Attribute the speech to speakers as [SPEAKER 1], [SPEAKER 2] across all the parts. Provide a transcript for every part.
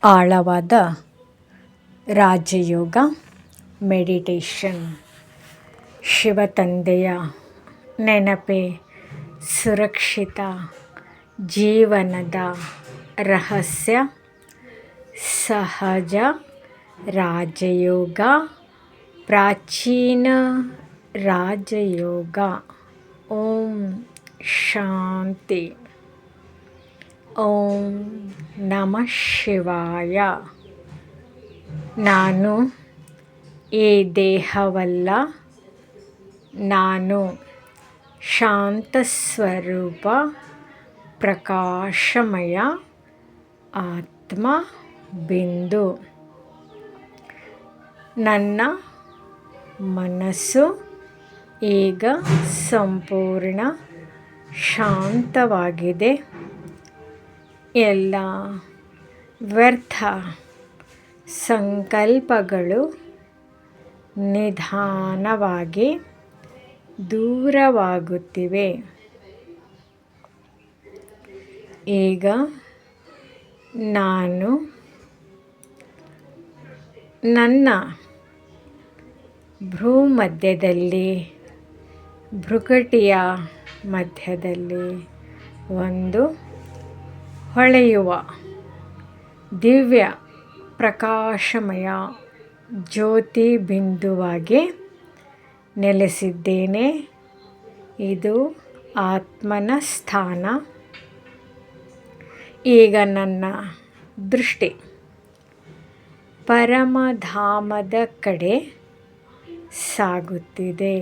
[SPEAKER 1] ಆಳವಾದ ರಾಜಯೋಗ ಮೆಡಿಟೇಷನ್. ಶಿವತಂದೆಯ ನೆನಪೇ ಸುರಕ್ಷಿತ ಜೀವನದ ರಹಸ್ಯ. ಸಹಜ ರಾಜಯೋಗ, ಪ್ರಾಚೀನ ರಾಜಯೋಗ. ಓಂ ಶಾಂತಿ. ಓಂ ನಮಃ ಶಿವಾಯ. ನಾನು ಈ ದೇಹವಲ್ಲ, ನಾನು ಶಾಂತಸ್ವರೂಪ ಪ್ರಕಾಶಮಯ ಆತ್ಮ ಬಿಂದು. ನನ್ನ ಮನಸ್ಸು ಈಗ ಸಂಪೂರ್ಣ ಶಾಂತವಾಗಿದೆ. ಎಲ್ಲ ವ್ಯರ್ಥ ಸಂಕಲ್ಪಗಳು ನಿಧಾನವಾಗಿ ದೂರವಾಗುತ್ತಿವೆ. ಈಗ ನಾನು ನನ್ನ ಭ್ರೂಮಧ್ಯದಲ್ಲಿ, ಭ್ರುಕುಟಿಯ ಮಧ್ಯದಲ್ಲಿ ಒಂದು ಹೊಳೆಯುವ ದಿವ್ಯ ಪ್ರಕಾಶಮಯ ಜ್ಯೋತಿ ಬಿಂದುವಾಗಿ ನೆಲೆಸಿದ್ದೇನೆ. ಇದು ಆತ್ಮನ ಸ್ಥಾನ. ಈಗ ನನ್ನ ದೃಷ್ಟಿ ಪರಮಧಾಮದ ಕಡೆ ಸಾಗುತ್ತಿದೆ.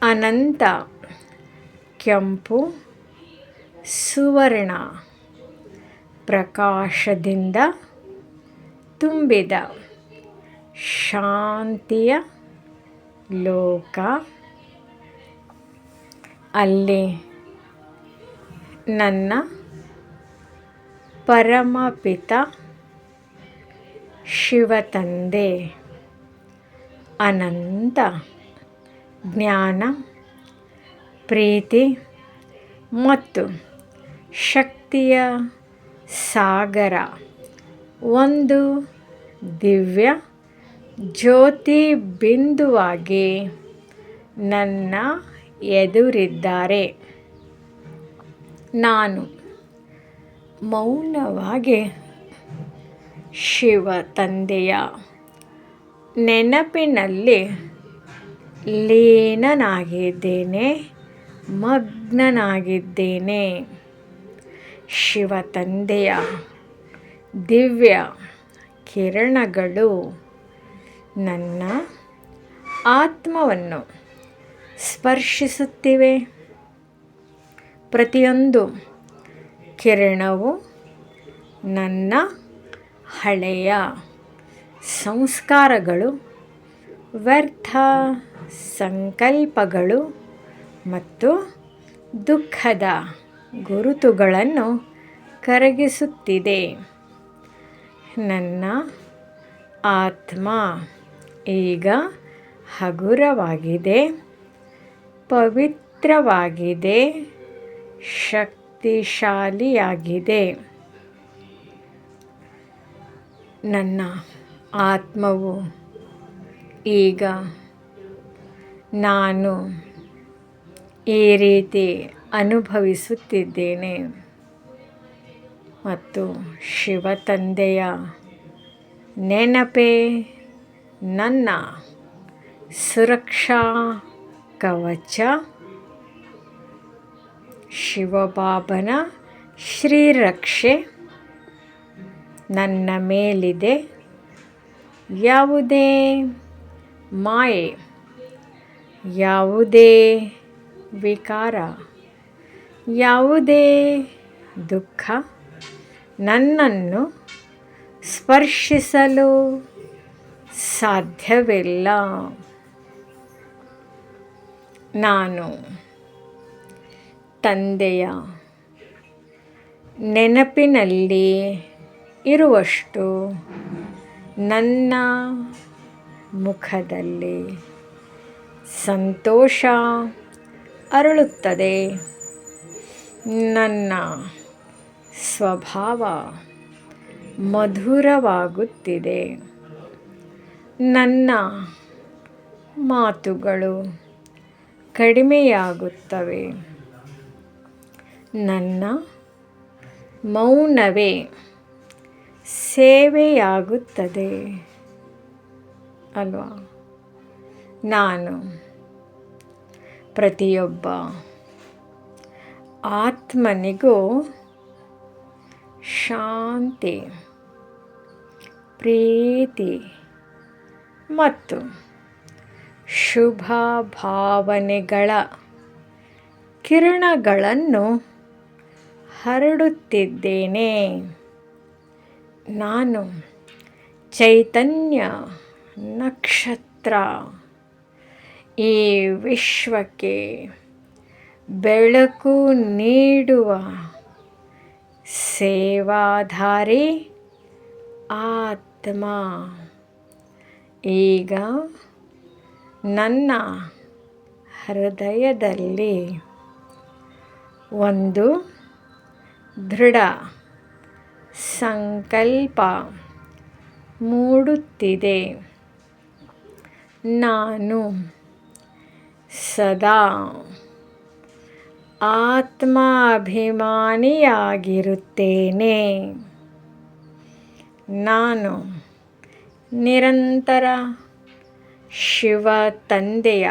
[SPEAKER 1] ಅನಂತ ಕೆಂಪು ಸುವರ್ಣ ಪ್ರಕಾಶದಿಂದ ತುಂಬಿದ ಶಾಂತಿಯ ಲೋಕ. ಅಲ್ಲಿ ನನ್ನ ಪರಮಪಿತ ಶಿವತಂದೆ ಅನಂತ ಜ್ಞಾನ, ಪ್ರೀತಿ ಮತ್ತು ಶಕ್ತಿಯ ಸಾಗರ ಒಂದು ದಿವ್ಯ ಜ್ಯೋತಿ ಬಿಂದುವಾಗಿ ನನ್ನ ಎದುರಿದ್ದಾರೆ. ನಾನು ಮೌನವಾಗಿ ಶಿವ ತಂದೆಯ ನೆನಪಿನಲ್ಲಿ ಲೀನನಾಗಿದ್ದೇನೆ, ಮಗ್ನನಾಗಿದ್ದೇನೆ. ಶಿವ ತಂದೆಯ ದಿವ್ಯ ಕಿರಣಗಳು ನನ್ನ ಆತ್ಮವನ್ನು ಸ್ಪರ್ಶಿಸುತ್ತಿವೆ. ಪ್ರತಿಯೊಂದು ಕಿರಣವು ನನ್ನ ಹಳೆಯ ಸಂಸ್ಕಾರಗಳು, ವ್ಯರ್ಥ ಸಂಕಲ್ಪಗಳು ಮತ್ತು ದುಃಖದ ಗುರುತುಗಳನ್ನು ಕರಗಿಸುತ್ತಿದೆ. ನನ್ನ ಆತ್ಮ ಈಗ ಹಗುರವಾಗಿದೆ, ಪವಿತ್ರವಾಗಿದೆ, ಶಕ್ತಿಶಾಲಿಯಾಗಿದೆ. ನನ್ನ ಆತ್ಮವು ಈಗ ನಾನು ಈ ರೀತಿ ಅನುಭವಿಸುತ್ತಿದ್ದೇನೆ ಮತ್ತು ಶಿವತಂದೆಯ ನೆನಪೇ ನನ್ನ ಸುರಕ್ಷಾ ಕವಚ. ಶಿವಬಾಬನ ಶ್ರೀರಕ್ಷೆ ನನ್ನ ಮೇಲಿದೆ. ಯಾವುದೇ ಮಾಯೆ, ಯಾವುದೇ ವಿಕಾರ, ಯಾವುದೇ ದುಃಖ ನನ್ನನ್ನು ಸ್ಪರ್ಶಿಸಲು ಸಾಧ್ಯವಿಲ್ಲ. ನಾನು ತಂದೆಯ ನೆನಪಿನಲ್ಲಿ ಇರುವಷ್ಟು ನನ್ನ ಮುಖದಲ್ಲಿ ಸಂತೋಷ ಅರಳುತ್ತದೆ. ನನ್ನ ಸ್ವಭಾವ ಮಧುರವಾಗುತ್ತಿದೆ. ನನ್ನ ಮಾತುಗಳು ಕಡಿಮೆಯಾಗುತ್ತವೆ. ನನ್ನ ಮೌನವೇ ಸೇವೆಯಾಗುತ್ತದೆ ಅಲ್ವಾ? ನಾನು ಪ್ರತಿಯೊಬ್ಬ ಆತ್ಮನಿಗೂ ಶಾಂತಿ, ಪ್ರೀತಿ ಮತ್ತು ಶುಭ ಭಾವನೆಗಳ ಕಿರಣಗಳನ್ನು ಹರಡುತ್ತಿದ್ದೇನೆ. ನಾನು ಚೈತನ್ಯ ನಕ್ಷತ್ರ. ಈ ವಿಶ್ವಕ್ಕೆ ಬೆಳಕು ನೀಡುವ ಸೇವಾಧಾರಿ ಆತ್ಮ. ಈಗ ನನ್ನ ಹೃದಯದಲ್ಲಿ ಒಂದು ದೃಢ ಸಂಕಲ್ಪ ಮೂಡುತ್ತಿದೆ. ನಾನು ಸದಾ ಆತ್ಮಾಭಿಮಾನಿಯಾಗಿರುತ್ತೇನೆ. ನಾನು ನಿರಂತರ ಶಿವ ತಂದೆಯ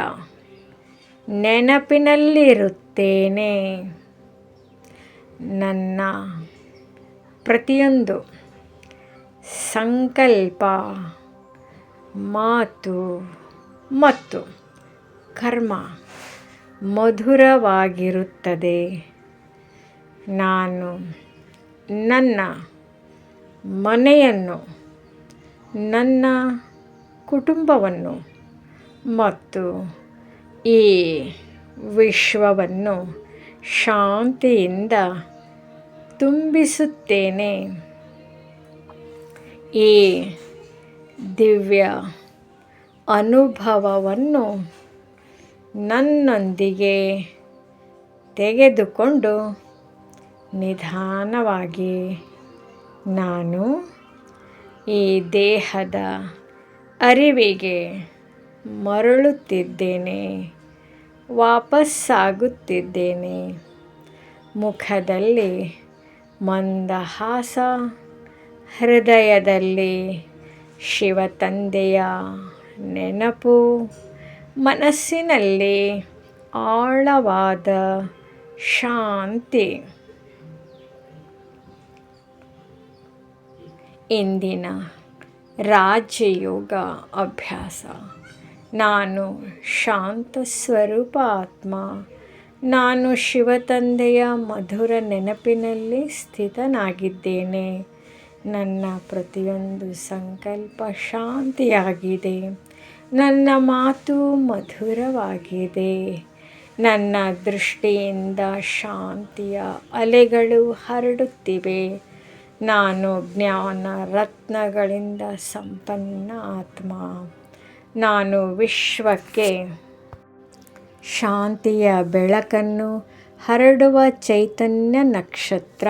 [SPEAKER 1] ನೆನಪಿನಲ್ಲಿರುತ್ತೇನೆ. ನನ್ನ ಪ್ರತಿಯೊಂದು ಸಂಕಲ್ಪ, ಮಾತು ಮತ್ತು ಕರ್ಮ ಮಧುರವಾಗಿರುತ್ತದೆ. ನಾನು ನನ್ನ ಮನೆಯನ್ನು, ನನ್ನ ಕುಟುಂಬವನ್ನು ಮತ್ತು ಈ ವಿಶ್ವವನ್ನು ಶಾಂತಿಯಿಂದ ತುಂಬಿಸುತ್ತೇನೆ. ಈ ದಿವ್ಯ ಅನುಭವವನ್ನು ನನ್ನೊಂದಿಗೆ ತೆಗೆದುಕೊಂಡು ನಿಧಾನವಾಗಿ ನಾನು ಈ ದೇಹದ ಅರಿವಿಗೆ ಮರಳುತ್ತಿದ್ದೇನೆ, ವಾಪಸ್ಸಾಗುತ್ತಿದ್ದೇನೆ. ಮುಖದಲ್ಲಿ ಮಂದಹಾಸ, ಹೃದಯದಲ್ಲಿ ಶಿವ ತಂದೆಯ ನೆನಪು, ಮನಸ್ಸಿನಲ್ಲಿ ಆಳವಾದ ಶಾಂತಿ. ಇಂದಿನ ರಾಜಯೋಗ ಅಭ್ಯಾಸ. ನಾನು ಶಾಂತ ಸ್ವರೂಪ ಆತ್ಮ. ನಾನು ಶಿವತಂದೆಯ ಮಧುರ ನೆನಪಿನಲ್ಲಿ ಸ್ಥಿತನಾಗಿದ್ದೇನೆ. ನನ್ನ ಪ್ರತಿಯೊಂದು ಸಂಕಲ್ಪ ಶಾಂತಿಯಾಗಿದೆ. ನನ್ನ ಮಾತು ಮಧುರವಾಗಿದೆ. ನನ್ನ ದೃಷ್ಟಿಯಿಂದ ಶಾಂತಿಯ ಅಲೆಗಳು ಹರಡುತ್ತಿವೆ. ನಾನು ಜ್ಞಾನ ರತ್ನಗಳಿಂದ ಸಂಪನ್ನ ಆತ್ಮ. ನಾನು ವಿಶ್ವಕ್ಕೆ ಶಾಂತಿಯ ಬೆಳಕನ್ನು ಹರಡುವ ಚೈತನ್ಯ ನಕ್ಷತ್ರ.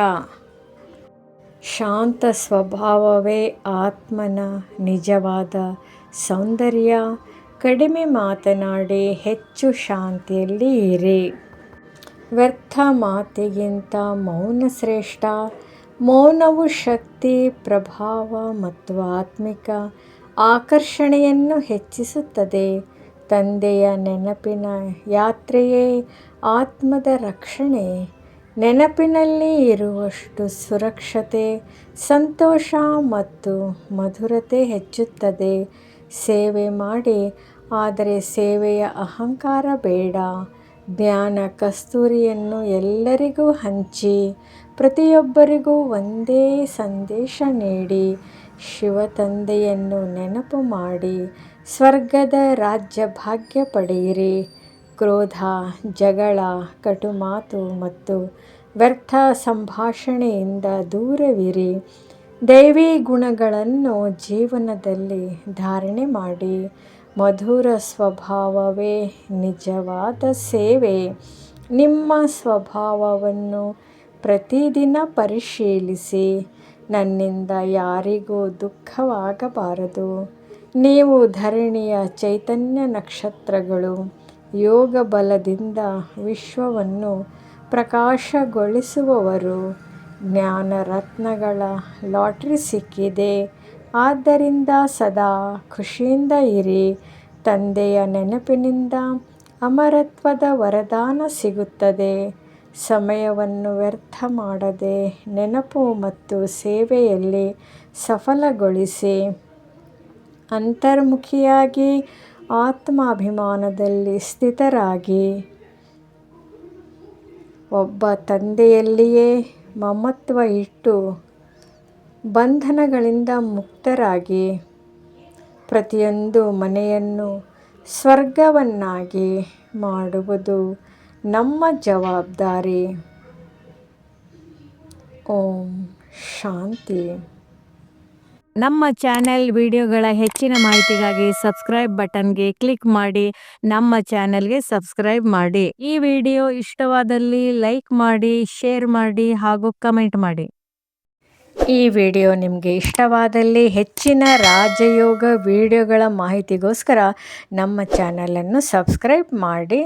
[SPEAKER 1] ಶಾಂತ ಸ್ವಭಾವವೇ ಆತ್ಮನ ನಿಜವಾದ ಸೌಂದರ್ಯ. ಕಡಿಮೆ ಮಾತನಾಡಿ ಹೆಚ್ಚು ಶಾಂತಿಯಲ್ಲಿ ಇರಿ. ವ್ಯರ್ಥ ಮಾತಿಗಿಂತ ಮೌನ ಶ್ರೇಷ್ಠ. ಮೌನವು ಶಕ್ತಿ, ಪ್ರಭಾವ ಮತ್ತು ಆತ್ಮಿಕ ಆಕರ್ಷಣೆಯನ್ನು ಹೆಚ್ಚಿಸುತ್ತದೆ. ತಂದೆಯ ನೆನಪಿನ ಯಾತ್ರೆಯೇ ಆತ್ಮದ ರಕ್ಷಣೆ. ನೆನಪಿನಲ್ಲಿ ಇರುವಷ್ಟು ಸುರಕ್ಷತೆ, ಸಂತೋಷ ಮತ್ತು ಮಧುರತೆ ಹೆಚ್ಚುತ್ತದೆ. ಸೇವೆ ಮಾಡಿ, ಆದರೆ ಸೇವೆಯ ಅಹಂಕಾರ ಬೇಡ. ಜ್ಞಾನ ಕಸ್ತೂರಿಯನ್ನು ಎಲ್ಲರಿಗೂ ಹಂಚಿ, ಪ್ರತಿಯೊಬ್ಬರಿಗೂ ಒಂದೇ ಸಂದೇಶ ನೀಡಿ. ಶಿವ ತಂದೆಯನ್ನು ನೆನಪು ಮಾಡಿ ಸ್ವರ್ಗದ ರಾಜ್ಯ ಭಾಗ್ಯ ಪಡೆಯಿರಿ. ಕ್ರೋಧ, ಜಗಳ, ಕಟು ಮಾತು ಮತ್ತು ವ್ಯರ್ಥ ಸಂಭಾಷಣೆಯಿಂದ ದೂರವಿರಿ. ದೈವಿ ಗುಣಗಳನ್ನು ಜೀವನದಲ್ಲಿ ಧಾರಣೆ ಮಾಡಿ. ಮಧುರ ಸ್ವಭಾವವೇ ನಿಜವಾದ ಸೇವೆ. ನಿಮ್ಮ ಸ್ವಭಾವವನ್ನು ಪ್ರತಿದಿನ ಪರಿಶೀಲಿಸಿ. ನನ್ನಿಂದ ಯಾರಿಗೂ ದುಃಖವಾಗಬಾರದು. ನೀವು ಧರಣಿಯ ಚೈತನ್ಯ ನಕ್ಷತ್ರಗಳು. ಯೋಗ ಬಲದಿಂದ ವಿಶ್ವವನ್ನು ಪ್ರಕಾಶಗೊಳಿಸುವವರು. ಜ್ಞಾನ ರತ್ನಗಳ ಲಾಟ್ರಿ ಸಿಕ್ಕಿದೆ. ಆದ್ದರಿಂದ ಸದಾ ಖುಷಿಯಿಂದ ಇರಿ. ತಂದೆಯ ನೆನಪಿನಿಂದ ಅಮರತ್ವದ ವರದಾನ ಸಿಗುತ್ತದೆ. ಸಮಯವನ್ನು ವ್ಯರ್ಥ ಮಾಡದೆ ನೆನಪು ಮತ್ತು ಸೇವೆಯಲ್ಲಿ ಸಫಲಗೊಳಿಸಿ. ಅಂತರ್ಮುಖಿಯಾಗಿ ಆತ್ಮಾಭಿಮಾನದಲ್ಲಿ ಸ್ಥಿತರಾಗಿ. ಒಬ್ಬ ತಂದೆಯಲ್ಲಿಯೇ ಮಮತ್ವ ಇಟ್ಟು ಬಂಧನಗಳಿಂದ ಮುಕ್ತರಾಗಿ. ಪ್ರತಿಯೊಂದು ಮನೆಯನ್ನು ಸ್ವರ್ಗವನ್ನಾಗಿ ಮಾಡುವುದು ನಮ್ಮ ಜವಾಬ್ದಾರಿ. ಓಂ ಶಾಂತಿ.
[SPEAKER 2] ನಮ್ಮ ಚಾನೆಲ್ ವಿಡಿಯೋಗಳ ಹೆಚ್ಚಿನ ಮಾಹಿತಿಗಾಗಿ ಸಬ್ಸ್ಕ್ರೈಬ್ ಬಟನ್ಗೆ ಕ್ಲಿಕ್ ಮಾಡಿ ನಮ್ಮ ಚಾನೆಲ್ಗೆ ಸಬ್ಸ್ಕ್ರೈಬ್ ಮಾಡಿ. ಈ ವಿಡಿಯೋ ಇಷ್ಟವಾದಲ್ಲಿ ಲೈಕ್ ಮಾಡಿ, ಶೇರ್ ಮಾಡಿ ಹಾಗೂ ಕಮೆಂಟ್ ಮಾಡಿ.
[SPEAKER 1] ಈ ವಿಡಿಯೋ ನಿಮಗೆ ಇಷ್ಟವಾದಲ್ಲಿ ಹೆಚ್ಚಿನ ರಾಜಯೋಗ ವಿಡಿಯೋಗಳ ಮಾಹಿತಿಗೋಸ್ಕರ ನಮ್ಮ ಚಾನಲನ್ನು ಸಬ್ಸ್ಕ್ರೈಬ್ ಮಾಡಿ.